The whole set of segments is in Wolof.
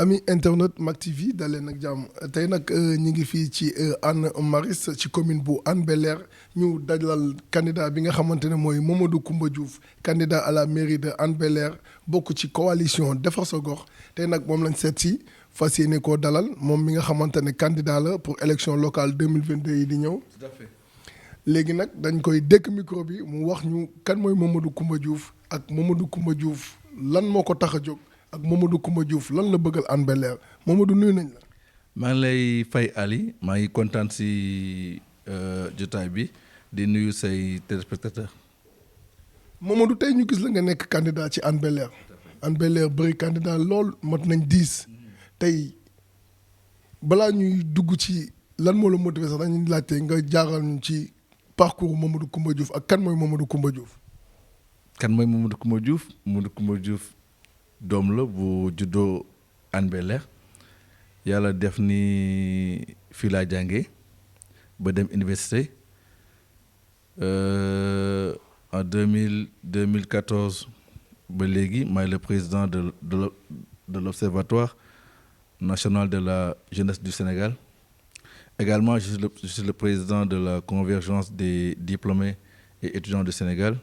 ami internet Mak TV daleen ak jàmm tey nag ñu ngi fii ci Hann Maristes ci commune bu Hann Bel-Air ñu dajal candidat bi nga xamante ne mooy Mamadou Coumba Diouf candidat à la mairie de Hann Bel-Air bokk ci coalition Defar sa Gox tey nag moom lañ seet si fas yéene koo dalal moom mi nga xamante ne candidat la pour élection locale 2022 yi di ñëw. Tout à fait. léegi nag dañ koy dékk micro bi mu wax ñu kan mooy Mamadou Coumba Diouf ak Mamadou Coumba Diouf lan moo ko tax a jóg. ak Mamadou Coumba Diouf lan la bëggal Hann Bel-Air Mamadou nuyu nañ la. maa ngi lay fay Ali maa ngi kontaan si jotaay bi di nuyu say téléspectateurs. Mamadou tey ñu gis la nga nekk candidat ci Hann Bel-Air. Hann Bel-Air bëri candidat lool mat nañ 10 tey balaa ñuy dugg ci lan moo la motivé sax dañuy laajte nga jaaral ñu ci parcours Mamadou Coumba Diouf ak kan mooy Mamadou Coumba Diouf. kan mooy Mamadou Coumba Diouf Mamadou Coumba Diouf doom la bu juddoo Hann Bel-Air yàlla def ni fii laa jàngee ba dem université en 2014 ba léegi maay le président de l'Observatoire national de la jeunesse du Sénégal. Également, je suis le président de la convergence des diplômés et étudiants du Sénégal.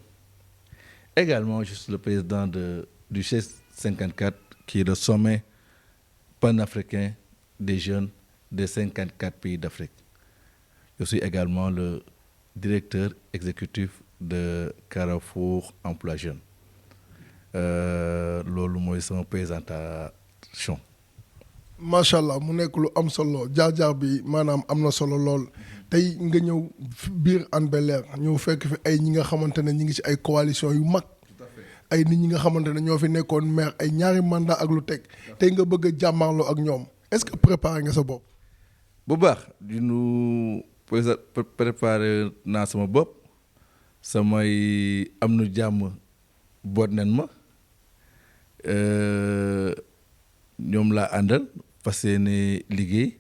Également, je suis le président du G54, qui est le sommet panafricain des jeunes des 54 pays d'Afrique. Je suis également le directeur exécutif de Carrefour Emploi Jeune. Loolu mooy sama présentation. macha allah mu nekk lu am solo jaar-jaar bi maanaam am na solo lool tey nga ñëw biir Hann Bel-Air ñëw fekk fi ay ñi nga xamante ne ñi ngi ci ay coalition yu mag. ay nit ñi nga xamante ne ñoo fi nekkoon maire ay ñaari mandat ak lu teg tey nga bëgg a jàmmaarloo ak ñoom est-ce que préparé nga sa bopp. bu baax dinu préparé naa sama bopp samay am nu jàmm boot nen ma ñoom laa àndal fas yéene liggéey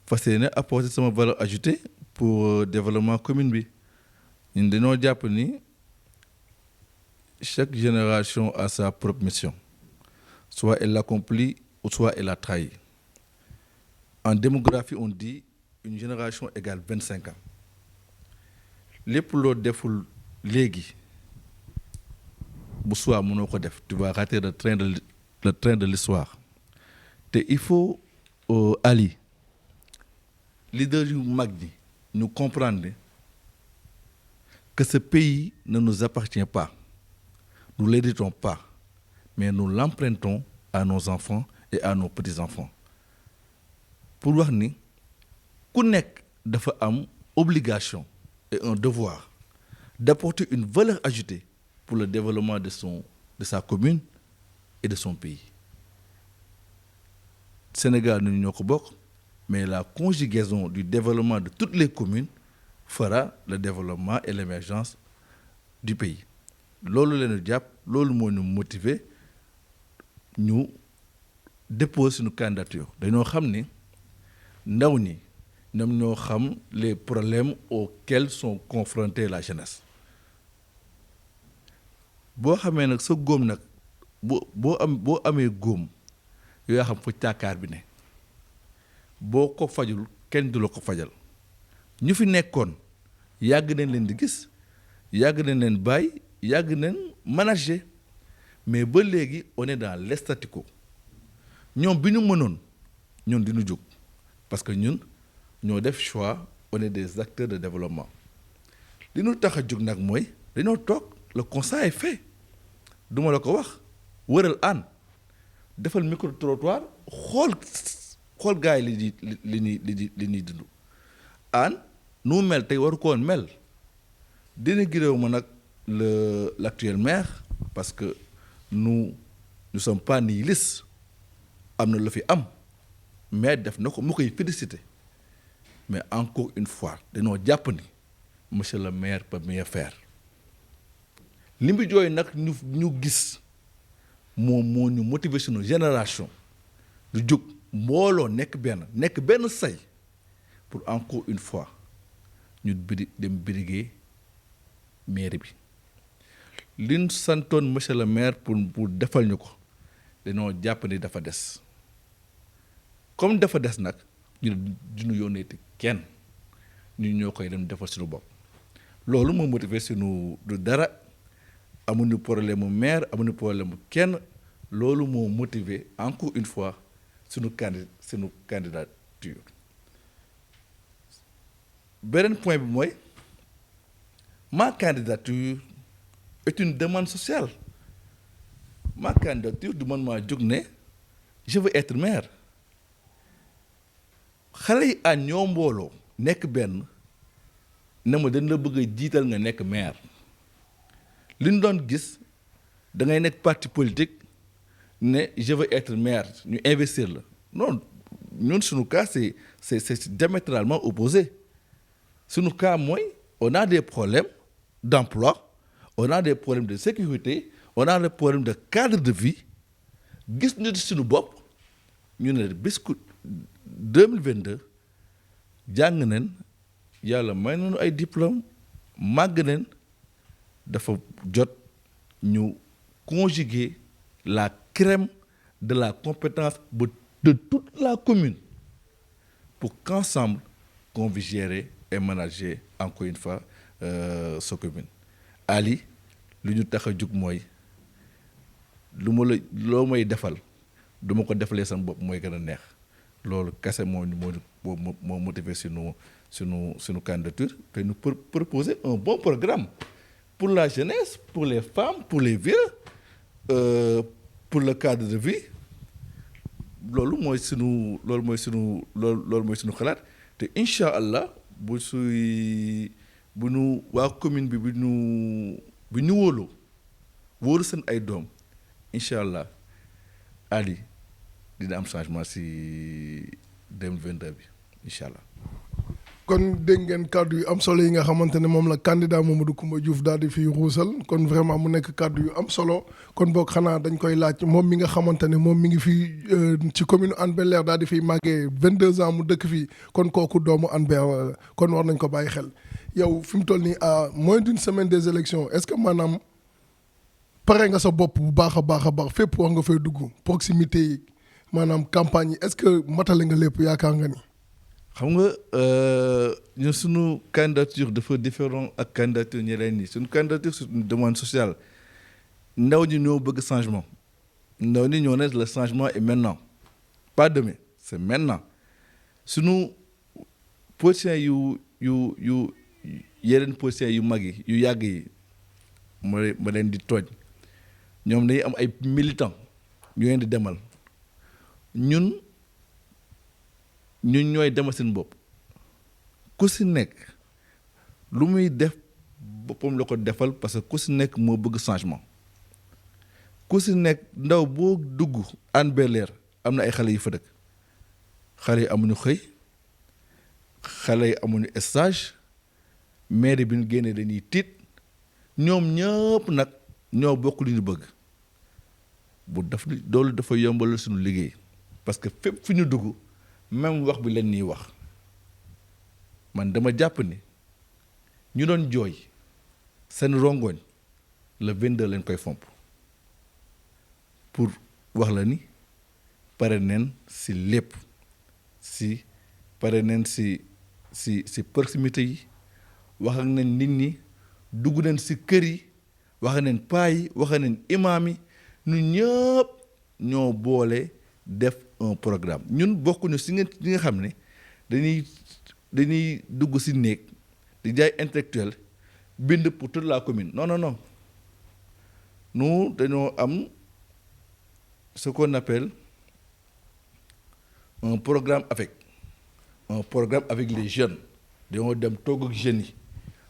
fas yéene apporter sama valeur ajoutée pour développement commune bi ñun dañoo jàpp ni chaque génération a sa propre mission soit elle l'accomplit ou soit elle la trahit. En démographie on dit une génération égale 25 ans lépp loo deful léegi bu soit mënoo ko def tu vas rater le train de l'histoire te il faut Ali leader yu mag ñi ñu comprendre que ce pays ne nous appartient pas. Nous ne l'héritons pas, mais nous l'empruntons à nos enfants et à nos petits-enfants. Pour wax ni ku nekk dafa am obligation et un devoir d'apporter une valeur ajoutée pour le développement de sa commune et de son pays. Sénégal ñun ñoo ko bokk, mais la conjugaison du développement de toutes les communes fera le développement et l'émergence du pays. loolu leen jàpp loolu moo ñu motiver ñu déposer suñu candidature dañoo xam ni ndaw ñi ñoom ñoo xam les problèmes auxquels sont confrontés la jeunesse boo xamee nag sa góom nag boo amee góom yoo yaa xam fu càkkaar bi ne boo ko fajul kenn du la ko fajal ñu fi nekkoon yàgg nañ leen di gis yàgg nañ leen bàyyi yàgg nañ manager mais ba léegi on est dans le statu quo ñoom bi ñu mënoon ñun di ñu jóg parce que ñun ñoo def choix on est des acteurs de développement li ñu tax a jóg nag mooy dañoo toog le constat est fait duma la ko wax wëral Hann defal micro trottoir xool gars yi li ñuy dund Hann nu mel tey waru ko woon mel dina giréew ma nag l'actuel maire parce que nous ne sommes pas nihilistes am na lu fi am mais def na ko mu koy féliciter mais encore une fois dañoo jàpp ni monsieur le maire peut mieux faire li mu jooy nag ñu gis moo ñu motiver sunu génération du jóg mbooloo nekk benn say pour encore une fois ñu dem briguer mairie bi liñ santoon monsieur le maire pour defal ñu ko dañoo jàpp ni dafa des comme dafa des nag ñu duñu yónneeti kenn ñu ñoo koy dem defal suñu bopp loolu moo motivé suñu du dara amuñu problème mu maire amuñu problème mu kenn loolu moo motivé encore une fois suñu candidature beneen point bi mooy ma candidature est une demande sociale ma candidature du man maa jóg ne je veux être maire xale yi à ñoo mbooloo nekk benn ne ma dañ la bëgg a jiital nga nekk maire li ñu doon gis da ngay nekk parti politique ne je veux être maire ñu investir la non ñun suñu cas c'est diamétralement opposé suñu cas mooy on a des problèmes d'emploi on a des problèmes de sécurité on a des problèmes de cadre de vie gis ñu suñu bopp ñu ne bis 2022 jàng nañ yàlla may nañu ay diplôme màgg nañ dafa jot ñu conjuguer la crème de la compétence de toute la commune pour qu'ensemble qu'on puisse gérer et manager encore une fois sa commune Ali lu ñu tax a jug mooy lu ma la loo may defal du ma ko defalee sama bopp mooy gën a neex loolu kese moo motivé sunu candidature te nous proposer un bon programme pour la jeunesse pour les femmes pour les vieux pour le cadre de vie loolu mooy sunu xalaat te incha allah bu nu waa commune bi bu ñu wóolu seen ay doom incha allah Ali dina am changement si 2022 bi incha allah. kon dégg ngeen kàddu yu am solo yi nga xamante ne moom la candidat Mamadou Coumba Diouf daal di fiy ruusal kon vraiment mu nekk kàddu yu am solo kon boog xanaa dañ koy laaj moom mi nga xamante ne moom mi ngi fii ci commune Hann Bel-Air daal di fiy màggee 22 ans mu dëkk fii kon kooku doomu Hann Bel-Air kon war nañ ko bàyyi xel yow fi mu toll nii à moins d'une semaine des élections est-ce que maanaam pare nga sa bopp bu baax a baax fépp wax nga fay dugg proximité yi maanaam campagne yi est-ce que matale nga lépp yaakaar nga ni. xam nga ñun suñu candidature dafa différent ak candidature ñeneen ñi suñu candidature c'est une demande sociale ndaw ñi ñoo bëgg changement ndaw ñi ñoo ne le changement est maintenant pas demain c'est maintenant suñu politiciens yu yeneen politiciens yu mag yi yu yàgg yi ma leen di tooñ ñoom dañuy am ay militants ñu leen di demal ñun ñooy demal seen bopp ku si nekk lu muy def boppam la ko defal parce que ku si nekk moo bëgg changement ku si nekk ndaw boo dugg Hann Bel-Air am na ay xale yu fa dëkk xale yi amuñu xëy xale yi amuñu stage mairie bi ñu génnee dañuy tiit ñoom ñëpp nag ñoo bokk li ñu bëgg loolu dafa yombalal suñu liggéey parce que fépp fi ñu dugg même wax bi leen ñuy wax man dama jàpp ni ñu doon jooy seen rongoñ le 22 leen koy fomp pour wax la ni pare neen si lépp si pare neen si proximité yi wax ak neen nit ñi dugg neen si kër yi wax neen paa yi wax neen imaam yi ñu ñëpp ñoo boole def un programme ñun bokkuñu si ñi nga xam ne dañuy dugg si néeg di jaay intellectuel bind pour toute la commune non nous dañoo am ce qu'on appelle un programme avec les jeunes dañoo dem toog ak jeunes yi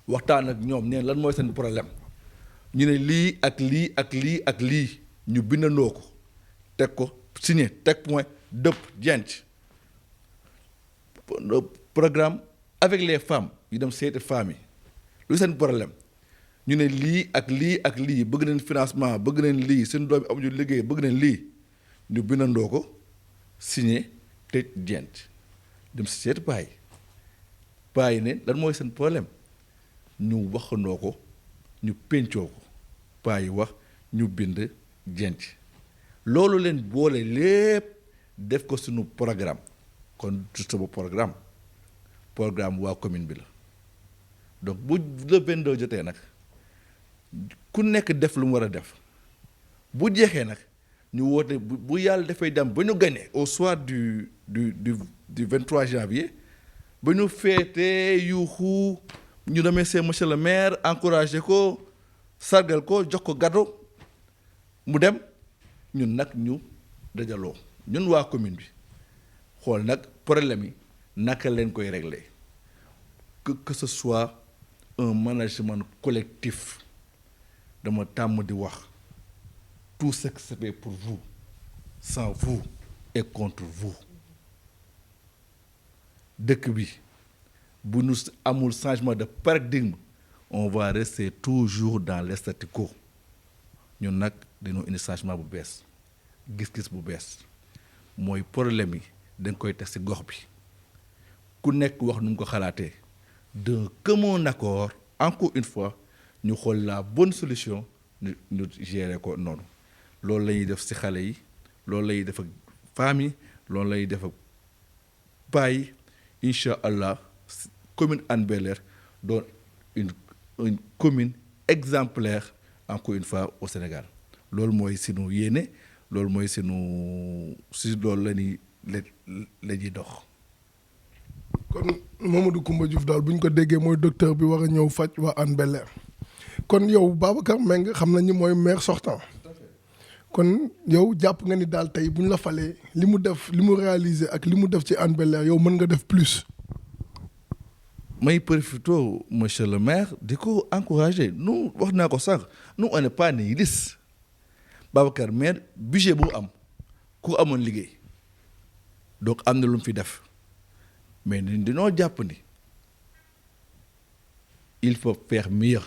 waxtaan ak ñoom neen lan mooy seen problème ñu ne lii ak lii ak lii ak lii ñu bindandoo ko teg ko signé teg point dëpp jenc programme avec les femmes yu dem seeti femmes yi lu seen problème ñu ne lii ak lii ak lii bëgg nañ financement bëgg nañ lii seen doom yi amuñu liggéey bëgg nañ lii ñu bindandoo ko signé tëj jenc dem si seeti paa yi ne lan mooy seen problème ñu waxandoo ko ñu pencoo ko paa yi wax ñu bind jenc loolu leen boole lépp def ko suñu programme kon sama programme waa commune bi la donc bu le 22 jotee nag ku nekk def lu mu war a def bu jeexee nag ñu woote bu yàlla dafay dem ba ñu gagné au soir du 23 janvier ba ñu féetee yuuxu ñu remercier monsieur le maire encouragé ko sargal ko jox ko gâteau mu dem ñun nag ñu dajaloo ñun waa commune bi xool nag problème yi naka leen koy régler que ce soit un management collectif dama tàmm di wax tout ce qui se fait pour vous sans vous et contre vous dëkk bi bu ñu amul changement de paradigme on va rester toujours dans le statu quo ñun nag dañoo indi changement bu bees gis-gis bu bees mooy problème yi dañ koy teg ci gox bi ku nekk wax nu mu ko xalaatee d'un commun accord encore une fois ñu xool la bonne solution ñu gérer ko noonu loolu la ñuy def ci xale yi loolu la ñuy def ak famille loolu la ñuy def ak paa yi incha allah commune Hann Bel-Air doon une commune exemplaire encore une fois au Sénégal loolu mooy sunu yéene loolu mooy sunu si loolu la ñuy dox. kon Mamadou Coumba Diouf daal bu ñu ko déggee mooy docteur bi war a ñëw faj waa Hann Bel-Air kon yow Babacar Mbengue xam nañu mooy maire sortant kon yow jàpp nga ni daal tey bu ñu la falee li mu def li mu réaliser ak li mu def ci Hann Bel-Air yow mën nga def plus. may profito monsieur le maire di ko encourager nous wax naa ko sànq nous on n'est pas nihilistes Babacar maire budget bu am ku amoon liggéey donc am na lu mu fi def mais ñun dañoo jàpp ni il faut faire mieux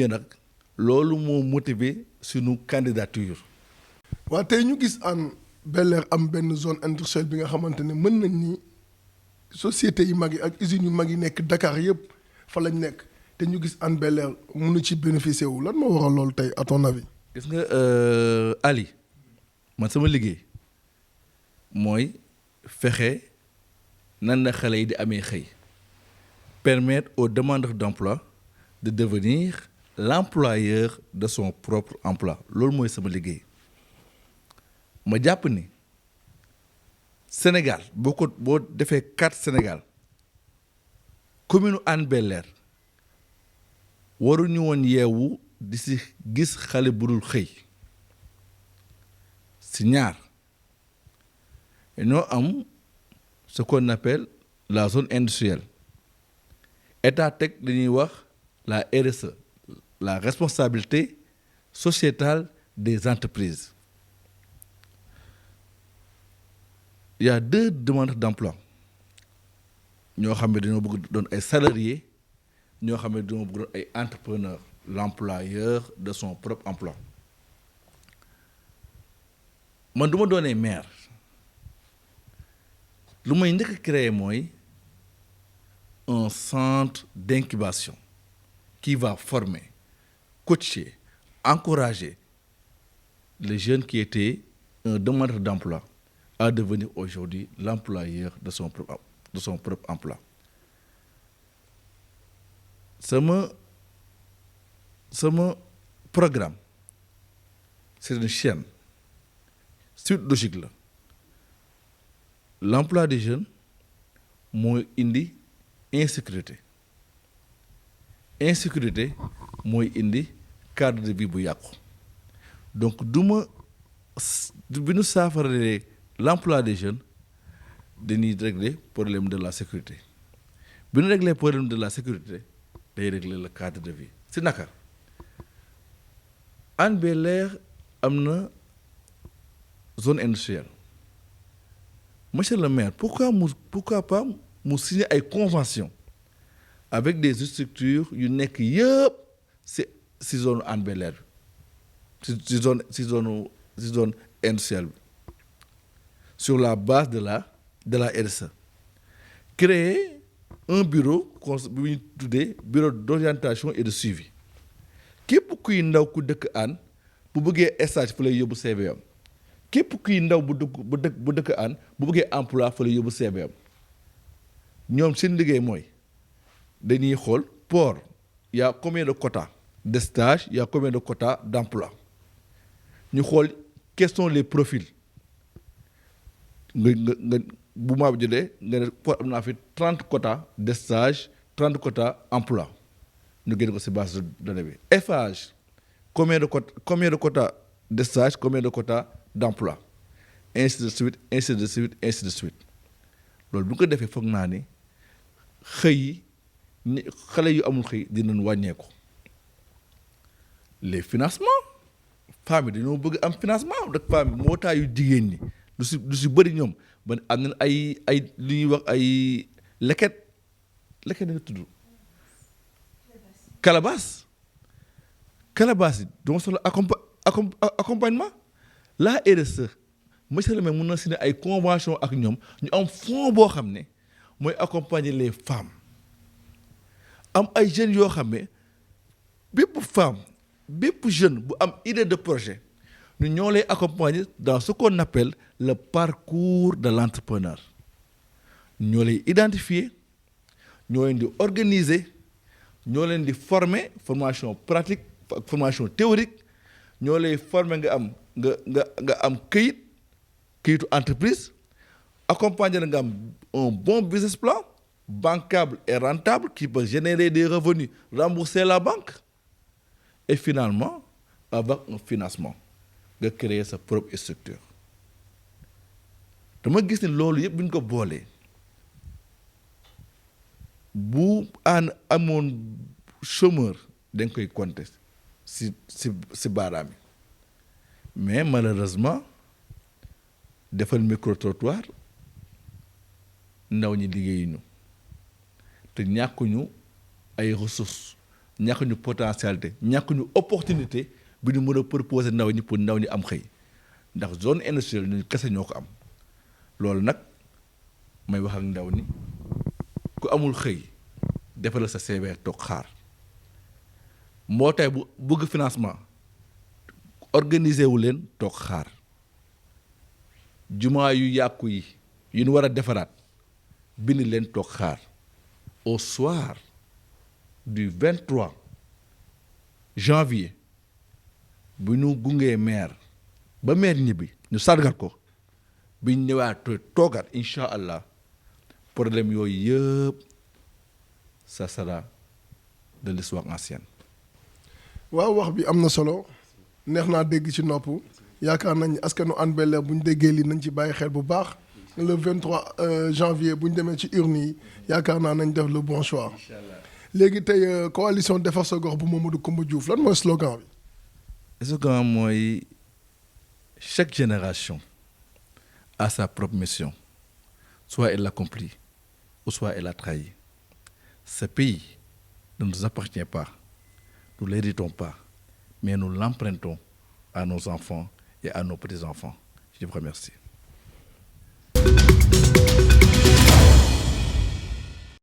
nag loolu moo motiver sunu candidature. waa tey ñu gis Hann Bel-Air am benn zone industrielle bi nga xamante ne mën nañ ni société yu mag yi ak usines yu mag yi nekk Dakar yëpp fa lañ nekk te ñu gis Hann Bel-Air mënu ci bénéficier wu lan moo waral loolu tey à ton avis. gis nga Ali man sama liggéey mooy fexe nan la xale yi di amee xëy permettre aux demandeurs d'emploi de devenir l'employeur de son propre emploi loolu mooy sama liggéey ma jàpp ni Sénégal boo defee carte Sénégal commune Hann Bel-Air waruñu woon yeewu di si gis xale bu dul xëy si ñaar ñoo am ce qu'on appelle la zone industrielle état teg dañuy wax la RSE la responsabilité sociétale des entreprises. Il y a 2 demandeurs d'emploi ñoo xam ne dañoo bëgg doon ay salariés ñoo xam ne dañoo bëgg doon ay entrepreneurs l'employeur de son propre emploi man du ma doonee maire lu may njëkk a créer mooy un centre d'incubation qui va former coacher encourager les jeunes qui étaient un demandeur d'emploi à devenir aujourd'hui l'employeur de son propre emploi sama programme c'est une chaîne suite logique la l'emploi des jeunes mooy indi insécurité mooy indi cadre de vie bu yàqu donc bi ñu saafaralee l'emploi des jeunes dañuy régler problème de la sécurité bi ñu régler problème de la sécurité day régler le cadre de vie si naka Hann Bel-Air am na zone industrielle monsieur le maire pourquoi pas mu signer ay convention avec des structures yu nekk yëpp si zone Hann Bel-Air si zone industrielle bi sur la base de la RSE créer un bureau bu ñu tuddee bureau d'orientation et de suivi képp kuy ndaw ku dëkk Hann bu bëggee stage fu lay yóbbu CV am képp kuy ndaw bu dëkk aan bu bëggee emploi fa la yóbbu CV am ñoom seen liggéey mooy dañuy xool port y a combien de quotas de stage y a combien de quotas d'emploi ñu xool quels sont les profils nga bu maa bi jëlee nga ne port am naa fi 30 quotas de stage 30 quotas emploi ñu génne ko ci base de données bi Eiffage combien de quotas de stage combien de quotas d'emploi ainsi de suite ainsi de suite ainsi de suite loolu bu ñu ko defee foog naa ni xëy yi xale yu amul xëy dinañ wàññeeku les financements femmes yi dañoo bëgg am financement rek femmes yi mbootaayu jigéen ñi lu si bëri ñoom ba am nañ ay lu ñuy wax ay leket nga tudd calebasse yi dama soxla accompagnement la RSE monsieur le maire mën na signer ay convention ak ñoom ñu am fonds boo xam ne mooy accompagner les femmes am ay jeunes yoo xam ne bépp femme bépp jeune bu am idée de projet ñu ñoo lay accompagner dans ce qu'on appelle le parcours de l'entrepreneur ñoo lay identifier ñoo leen di organiser ñoo leen di former formation pratique formation théorique ñoo lay former nga am këyitu entreprise accompagner la nga am un bon business plan bancable et rentable qui peut générer des revenus rembourser la banque et finalement avec un financement nga créer sa propre structure dama gis ne loolu yëpp bu ñu ko boolee bu amoon chômeur dañ koy compter si baaraam yi mais malheureusement defal micro-trottoir ndaw ñi liggéeyuñu te ñàkkuñu ay ressources ñàkkuñu potentialité ñàkkuñu opportunité bi ñu mën a proposer ndaw ñi pour ndaw ñi am xëy ndax zone industrielle ñu kese ñoo ko am loolu nag may wax ak ndaw ñi ku amul xëy defal sa CV toog xaar mbootaay bu bëgg financement organiser wu leen toog xaar jumaa yu yàqu yi yu ñu war a defaraat bind leen toog xaar au soir du 23 janvier bu ñu gungee maire ba maire ñibbi ñu sargal ko bi ñu ñëwaat toogaat incha allah problème yooyu yëpp ça sera de l'histoire ancienne. waaw wax bi am na solo neex naa dégg ci nopp yaakaar nañ askanu Hann Bel-Air bu ñu déggee lii nañ ci bàyyi xel bu baax le 23 janvier bu ñu demee ci urne yi yaakaar naa nañ def le bon choix. léegi tey coalition Defar sa Gox bu Mamadou Coumba Diouf lan mooy slogan bi. slogan mooy chaque génération a sa propre mission soit elle l'accomplit ou soit elle a trahi. Ce pays ne nous appartient pas, nous ne l'héritons pas, mais nous l'empruntons à nos enfants et à nos petits-enfants. Je vous remercie.